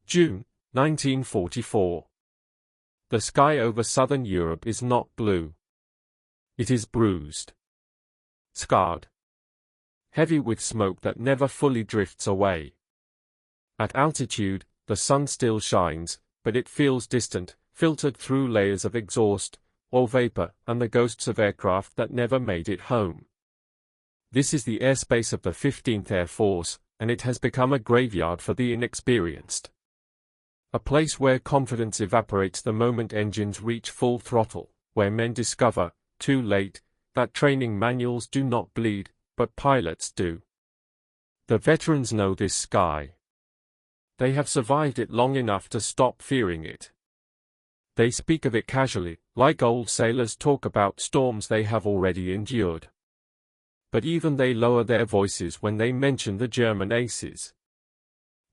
June, 1944. The sky over southern Europe is not blue. It is bruised, scarred, heavy with smoke that never fully drifts away. At altitude, the sun still shines, but it feels distant, filtered through layers of exhaust, or vapor, and the ghosts of aircraft that never made it home. This is the airspace of the 15th Air Force, and it has become a graveyard for the inexperienced. A place where confidence evaporates the moment engines reach full throttle, where men discover, too late, that training manuals do not bleed, but pilots do. The veterans know this sky. They have survived it long enough to stop fearing it. They speak of it casually, like old sailors talk about storms they have already endured. But even they lower their voices when they mention the German aces.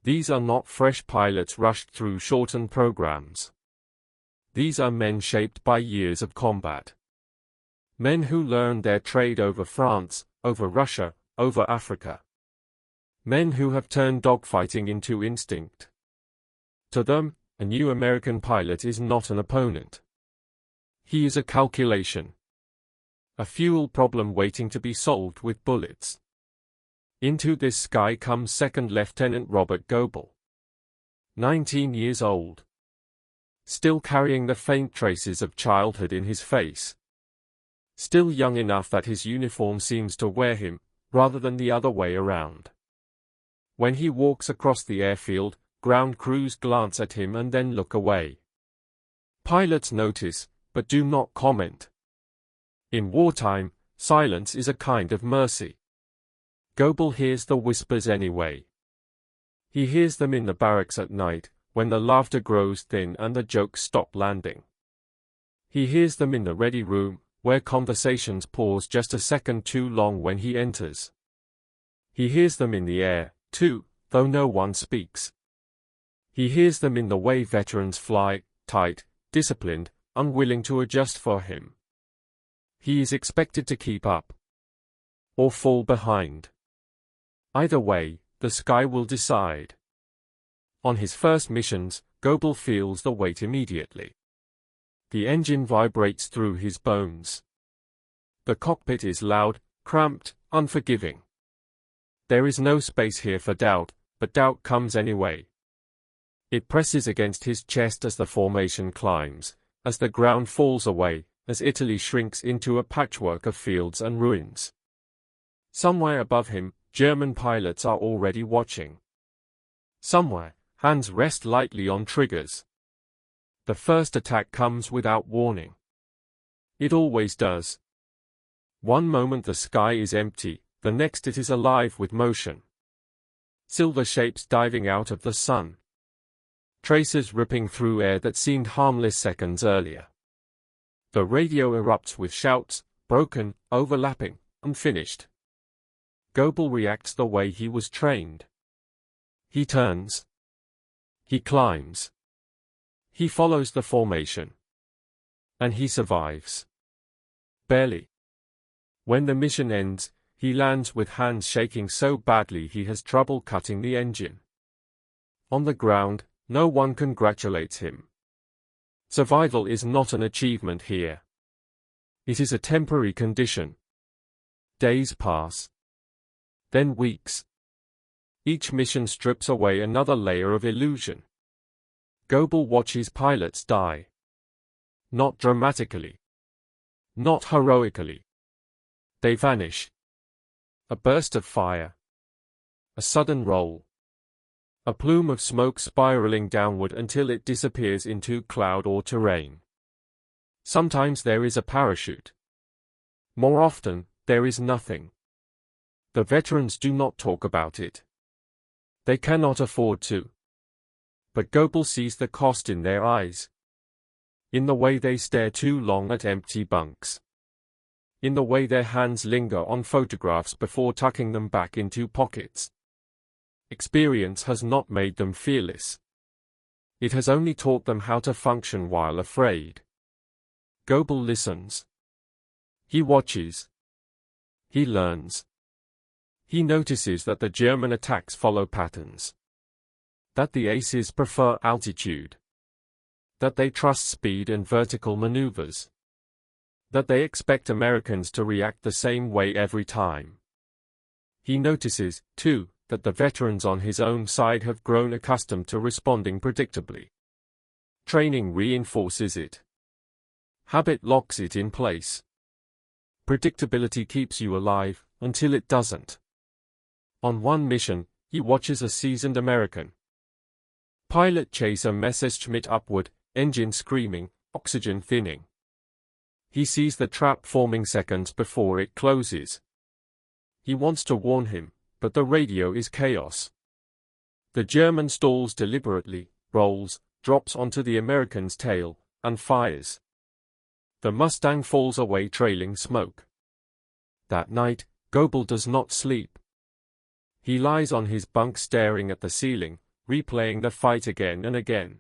These are not fresh pilots rushed through shortened programs. These are men shaped by years of combat. Men who learned their trade over France, over Russia, over Africa. Men who have turned dogfighting into instinct. To them, a new American pilot is not an opponent. He is a calculation. A fuel problem waiting to be solved with bullets. Into this sky comes Second Lieutenant Robert Goebel. 19 years old. Still carrying the faint traces of childhood in his face. Still young enough that his uniform seems to wear him, rather than the other way around. When he walks across the airfield, ground crews glance at him and then look away. Pilots notice, but do not comment. In wartime, silence is a kind of mercy. Goebel hears the whispers anyway. He hears them in the barracks at night, when the laughter grows thin and the jokes stop landing. He hears them in the ready room, where conversations pause just a second too long when he enters. He hears them in the air, too, though no one speaks. He hears them in the way veterans fly, tight, disciplined, unwilling to adjust for him. He is expected to keep up. Or fall behind. Either way, the sky will decide. On his first missions, Goebel feels the weight immediately. The engine vibrates through his bones. The cockpit is loud, cramped, unforgiving. There is no space here for doubt, but doubt comes anyway. It presses against his chest as the formation climbs, as the ground falls away, as Italy shrinks into a patchwork of fields and ruins. Somewhere above him, German pilots are already watching. Somewhere, hands rest lightly on triggers. The first attack comes without warning. It always does. One moment the sky is empty, the next it is alive with motion. Silver shapes diving out of the sun. Tracers ripping through air that seemed harmless seconds earlier. The radio erupts with shouts, broken, overlapping, unfinished. Goebel reacts the way he was trained. He turns. He climbs. He follows the formation. And he survives. Barely. When the mission ends, he lands with hands shaking so badly he has trouble cutting the engine. On the ground, no one congratulates him. Survival is not an achievement here. It is a temporary condition. Days pass. Then weeks. Each mission strips away another layer of illusion. Goebel watches pilots die. Not dramatically. Not heroically. They vanish. A burst of fire. A sudden roll. A plume of smoke spiraling downward until it disappears into cloud or terrain. Sometimes there is a parachute. More often, there is nothing. The veterans do not talk about it. They cannot afford to. But Goebel sees the cost in their eyes. In the way they stare too long at empty bunks. In the way their hands linger on photographs before tucking them back into pockets. Experience has not made them fearless. It has only taught them how to function while afraid. Goebel listens. He watches. He learns. He notices that the German attacks follow patterns. That the aces prefer altitude. That they trust speed and vertical maneuvers. That they expect Americans to react the same way every time. He notices, too, that the veterans on his own side have grown accustomed to responding predictably. Training reinforces it. Habit locks it in place. Predictability keeps you alive, until it doesn't. On one mission, he watches a seasoned American pilot chase a Messerschmitt upward, engine screaming, oxygen thinning. He sees the trap forming seconds before it closes. He wants to warn him, but the radio is chaos. The German stalls deliberately, rolls, drops onto the American's tail, and fires. The Mustang falls away trailing smoke. That night, Goebel does not sleep. He lies on his bunk staring at the ceiling, replaying the fight again and again.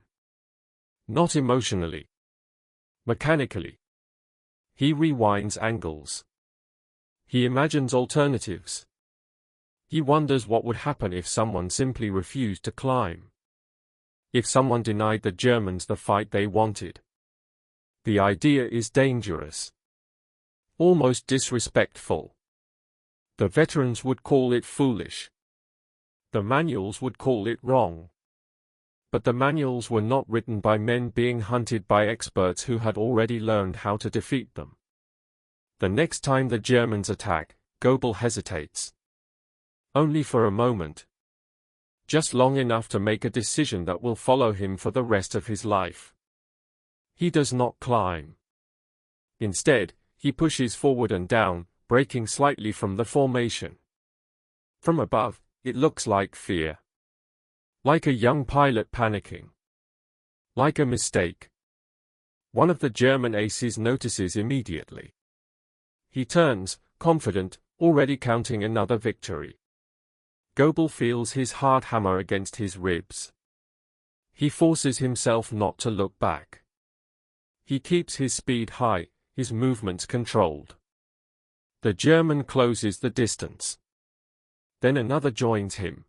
Not emotionally. Mechanically. He rewinds angles. He imagines alternatives. He wonders what would happen if someone simply refused to climb. If someone denied the Germans the fight they wanted. The idea is dangerous. Almost disrespectful. The veterans would call it foolish. The manuals would call it wrong. But the manuals were not written by men being hunted by experts who had already learned how to defeat them. The next time the Germans attack, Goebel hesitates. Only for a moment. Just long enough to make a decision that will follow him for the rest of his life. He does not climb. Instead, he pushes forward and down, breaking slightly from the formation. From above, it looks like fear. Like a young pilot panicking. Like a mistake. One of the German aces notices immediately. He turns, confident, already counting another victory. Goebel feels his heart hammer against his ribs. He forces himself not to look back. He keeps his speed high, his movements controlled. The German closes the distance. Then another joins him.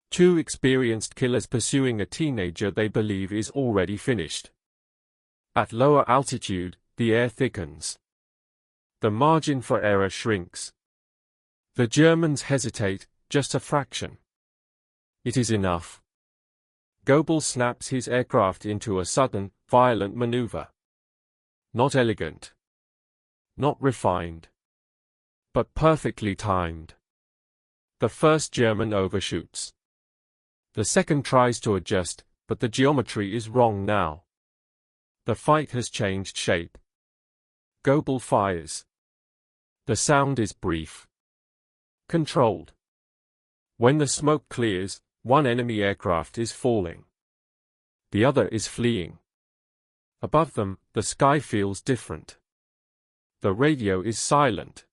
Two experienced killers pursuing a teenager they believe is already finished. At lower altitude, the air thickens. The margin for error shrinks. The Germans hesitate, just a fraction. It is enough. Goebel snaps his aircraft into a sudden, violent maneuver. Not elegant. Not refined. But perfectly timed. The first German overshoots. The second tries to adjust, but the geometry is wrong now. The fight has changed shape. Goebel fires. The sound is brief. Controlled. When the smoke clears, one enemy aircraft is falling. The other is fleeing. Above them, the sky feels different. The radio is silent.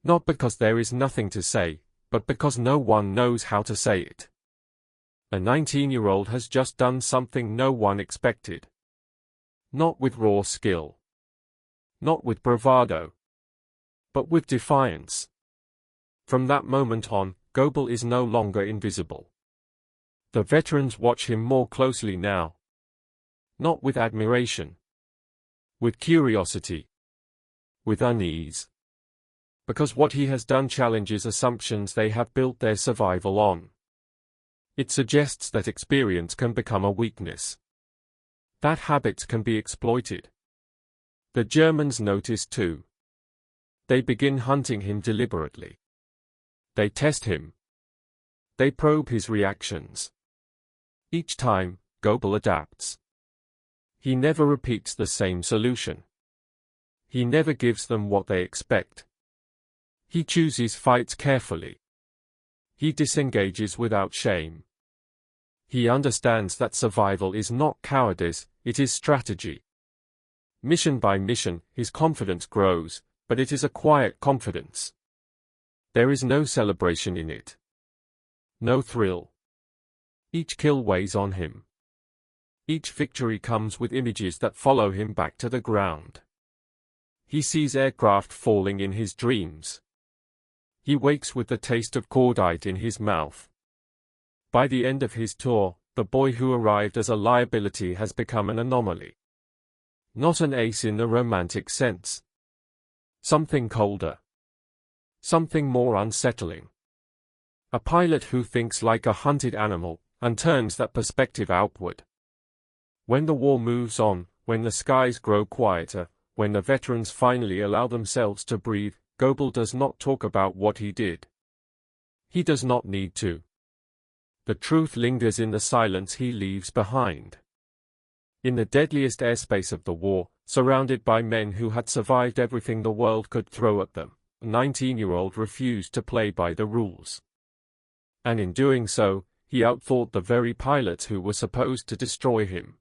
Not because there is nothing to say, but because no one knows how to say it. A 19-year-old has just done something no one expected. Not with raw skill. Not with bravado. But with defiance. From that moment on, Goebel is no longer invisible. The veterans watch him more closely now. Not with admiration. With curiosity. With unease. Because what he has done challenges assumptions they have built their survival on. It suggests that experience can become a weakness. That habits can be exploited. The Germans notice too. They begin hunting him deliberately. They test him. They probe his reactions. Each time, Goebel adapts. He never repeats the same solution. He never gives them what they expect. He chooses fights carefully. He disengages without shame. He understands that survival is not cowardice, it is strategy. Mission by mission, his confidence grows, but it is a quiet confidence. There is no celebration in it. No thrill. Each kill weighs on him. Each victory comes with images that follow him back to the ground. He sees aircraft falling in his dreams. He wakes with the taste of cordite in his mouth. By the end of his tour, the boy who arrived as a liability has become an anomaly. Not an ace in the romantic sense. Something colder. Something more unsettling. A pilot who thinks like a hunted animal, and turns that perspective outward. When the war moves on, when the skies grow quieter, when the veterans finally allow themselves to breathe, Goebel does not talk about what he did. He does not need to. The truth lingers in the silence he leaves behind. In the deadliest airspace of the war, surrounded by men who had survived everything the world could throw at them, a 19-year-old refused to play by the rules. And in doing so, he outthought the very pilots who were supposed to destroy him.